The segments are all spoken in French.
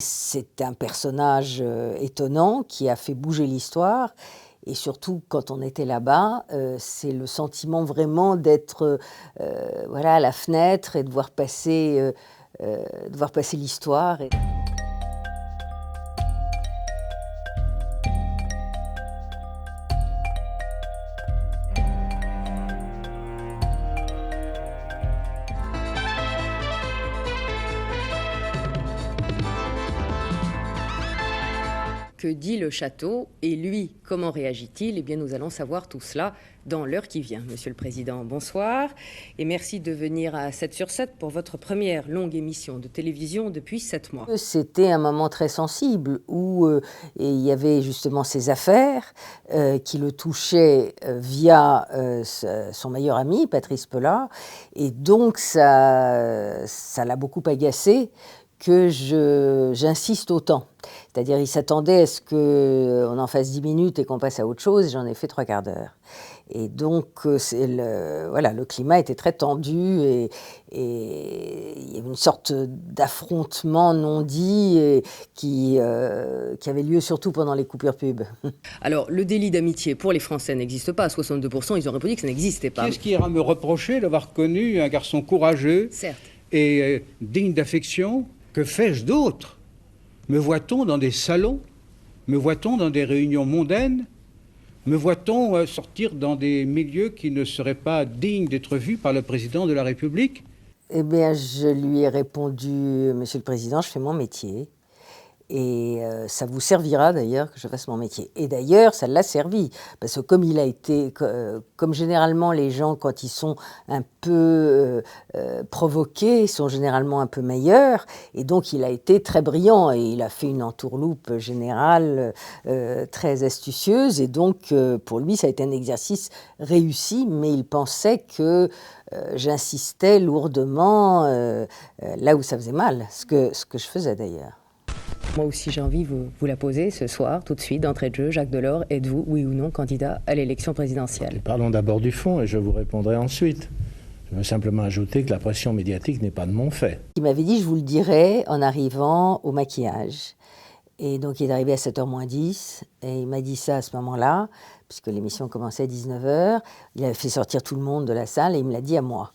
C'est un personnage étonnant qui a fait bouger l'histoire. Et surtout, quand on était là-bas, c'est le sentiment vraiment d'être voilà, à la fenêtre et de voir passer l'histoire. Que dit le château et lui, comment réagit-il? Eh bien, nous allons savoir tout cela dans l'heure qui vient. Monsieur le Président, bonsoir et merci de venir à 7 sur 7 pour votre première longue émission de télévision depuis 7 mois. C'était un moment très sensible où il y avait justement ces affaires qui le touchaient via son meilleur ami, Patrice Pelat, et donc ça l'a beaucoup agacé que j'insiste autant. C'est-à-dire, il s'attendait à ce qu'on en fasse 10 minutes et qu'on passe à autre chose, et j'en ai fait 3/4 d'heure. Et donc, voilà, le climat était très tendu et il y avait une sorte d'affrontement non dit qui avait lieu surtout pendant les coupures pub. Alors, le délit d'amitié pour les Français n'existe pas. À 62%, ils ont répondu que ça n'existait pas. Qu'est-ce qui ira me reprocher d'avoir connu un garçon courageux Certes. et digne d'affection? Que fais-je d'autre? Me voit-on dans des salons? Me voit-on dans des réunions mondaines? Me voit-on sortir dans des milieux qui ne seraient pas dignes d'être vus par le président de la République? Eh bien, je lui ai répondu, Monsieur le Président, je fais mon métier. Et ça vous servira d'ailleurs que je fasse mon métier. Et d'ailleurs, ça l'a servi. Parce que comme il a été, comme généralement les gens, quand ils sont un peu provoqués, sont généralement un peu meilleurs. Et donc, il a été très brillant. Et il a fait une entourloupe générale très astucieuse. Et donc, pour lui, ça a été un exercice réussi. Mais il pensait que j'insistais lourdement là où ça faisait mal. Ce que je faisais d'ailleurs. Moi aussi, j'ai envie de vous la poser ce soir, tout de suite, d'entrée de jeu. Jacques Delors, êtes-vous, oui ou non, candidat à l'élection présidentielle? Parlons d'abord du fond et je vous répondrai ensuite. Je veux simplement ajouter que la pression médiatique n'est pas de mon fait. Il m'avait dit, je vous le dirai en arrivant au maquillage. Et donc, il est arrivé à 7h moins 10, et il m'a dit ça à ce moment-là, puisque l'émission commençait à 19h. Il avait fait sortir tout le monde de la salle, et il me l'a dit à moi.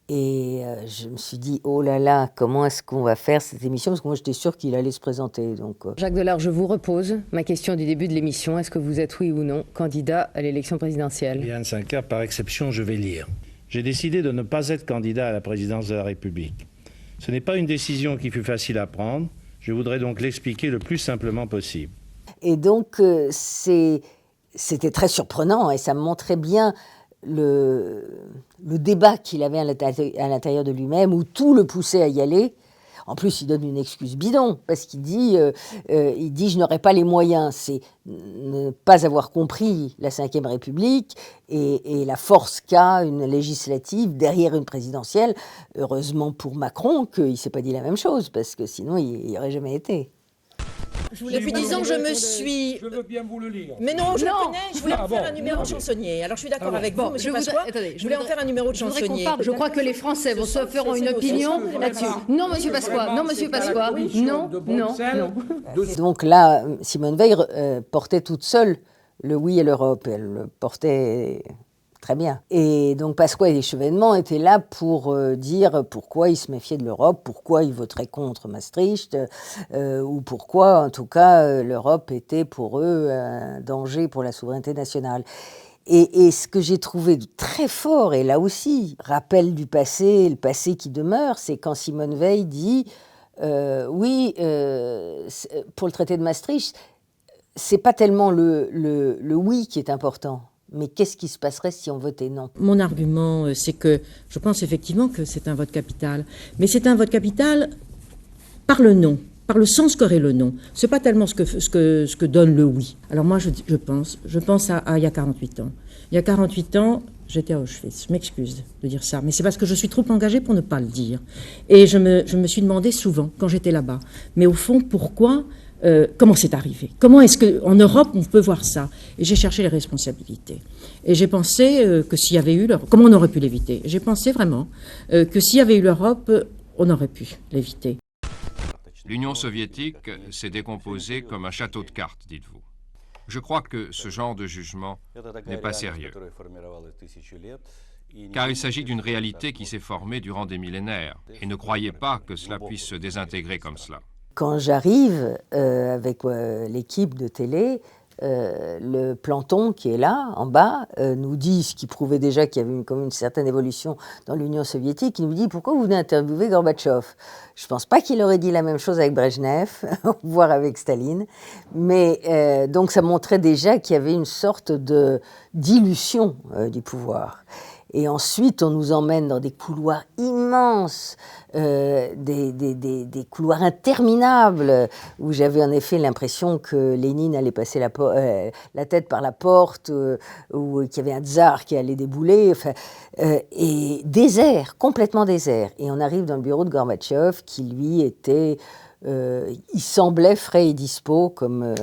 Et je me suis dit, oh là là, comment est-ce qu'on va faire cette émission? Parce que moi, j'étais sûre qu'il allait se présenter. Donc, Jacques Delors, je vous repose ma question du début de l'émission. Est-ce que vous êtes, oui ou non, candidat à l'élection présidentielle? Yann Cinquer, par exception, je vais lire. J'ai décidé de ne pas être candidat à la présidence de la République. Ce n'est pas une décision qui fut facile à prendre. Je voudrais donc l'expliquer le plus simplement possible. Et donc, c'était très surprenant et ça me montrait bien le débat qu'il avait à l'intérieur de lui-même, où tout le poussait à y aller. En plus, il donne une excuse bidon, parce qu'il dit je n'aurai pas les moyens. C'est ne pas avoir compris la Ve République et la force qu'a une législative derrière une présidentielle. Heureusement pour Macron qu'il ne s'est pas dit la même chose, parce que sinon, il n'y aurait jamais été. Depuis 10 ans, je me suis... Je veux bien vous le lire. Mais non, je le connais, je voulais en faire un numéro de chansonnier. Alors je suis d'accord avec vous, monsieur Pasqua. Je voulais en faire un numéro de chansonnier. Je crois que les Français se feront une opinion là-dessus. Non, monsieur Pasqua, non, monsieur Pasqua, non, non, non. Donc là, Simone Veil portait toute seule le oui à l'Europe. Elle le portait très bien. Et donc Pasqua et Chevènement étaient là pour dire pourquoi ils se méfiaient de l'Europe, pourquoi ils voteraient contre Maastricht, ou pourquoi, en tout cas, l'Europe était pour eux un danger pour la souveraineté nationale. Et ce que j'ai trouvé de très fort, et là aussi, rappel du passé, le passé qui demeure, c'est quand Simone Veil dit oui, pour le traité de Maastricht, c'est pas tellement le oui qui est important. Mais qu'est-ce qui se passerait si on votait non? Mon argument, c'est que je pense effectivement que c'est un vote capital. Mais c'est un vote capital par le non, par le sens qu'aurait le non. Ce n'est pas tellement ce que donne le oui. Alors moi, je pense à il y a 48 ans. Il y a 48 ans, j'étais à Auschwitz. Je m'excuse de dire ça, mais c'est parce que je suis trop engagée pour ne pas le dire. Et je me suis demandé souvent, quand j'étais là-bas, mais au fond, pourquoi... comment c'est arrivé? Comment est-ce qu'en Europe, on peut voir ça? Et j'ai cherché les responsabilités. Et j'ai pensé que s'il y avait eu l'Europe, comment on aurait pu l'éviter? J'ai pensé vraiment que s'il y avait eu l'Europe, on aurait pu l'éviter. L'Union soviétique s'est décomposée comme un château de cartes, dites-vous. Je crois que ce genre de jugement n'est pas sérieux, car il s'agit d'une réalité qui s'est formée durant des millénaires, et ne croyez pas que cela puisse se désintégrer comme cela. Quand j'arrive avec l'équipe de télé, le planton qui est là, en bas, nous dit, ce qui prouvait déjà qu'il y avait comme une certaine évolution dans l'Union soviétique, il nous dit « Pourquoi vous venez interviewer Gorbatchev ?» Je ne pense pas qu'il aurait dit la même chose avec Brejnev, voire avec Staline, mais donc ça montrait déjà qu'il y avait une sorte de dilution du pouvoir. Et ensuite, on nous emmène dans des couloirs immenses, des couloirs interminables, où j'avais en effet l'impression que Lénine allait passer la tête par la porte, ou qu'il y avait un tsar qui allait débouler, enfin, et désert, complètement désert. Et on arrive dans le bureau de Gorbatchev, qui lui était, il semblait frais et dispo, comme...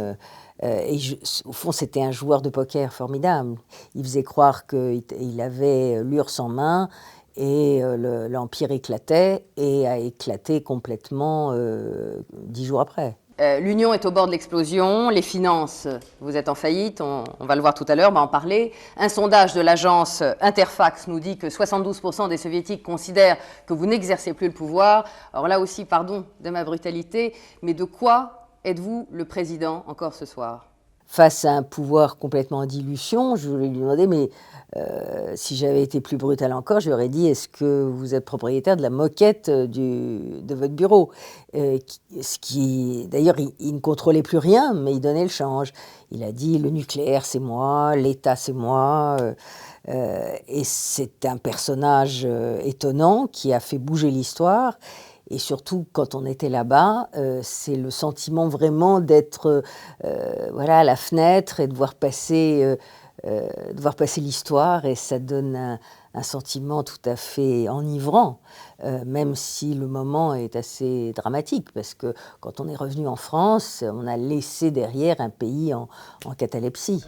au fond, c'était un joueur de poker formidable. Il faisait croire qu'il avait l'URSS en main et l'Empire éclatait et a éclaté complètement 10 jours après. L'Union est au bord de l'explosion, les finances, vous êtes en faillite, on va le voir tout à l'heure, on va en parler. Un sondage de l'agence Interfax nous dit que 72% des soviétiques considèrent que vous n'exercez plus le pouvoir. Alors là aussi, pardon de ma brutalité, mais de quoi êtes-vous le président encore ce soir? Face à un pouvoir complètement en dilution, je voulais lui demander, mais si j'avais été plus brutal encore, je lui aurais dit, est-ce que vous êtes propriétaire de la moquette de votre bureau? D'ailleurs, il ne contrôlait plus rien, mais il donnait le change. Il a dit, le nucléaire, c'est moi, l'État, c'est moi. Et c'est un personnage étonnant qui a fait bouger l'histoire. Et surtout, quand on était là-bas, c'est le sentiment vraiment d'être voilà, à la fenêtre et de voir passer l'histoire. Et ça donne un sentiment tout à fait enivrant, même si le moment est assez dramatique. Parce que quand on est revenu en France, on a laissé derrière un pays en catalepsie.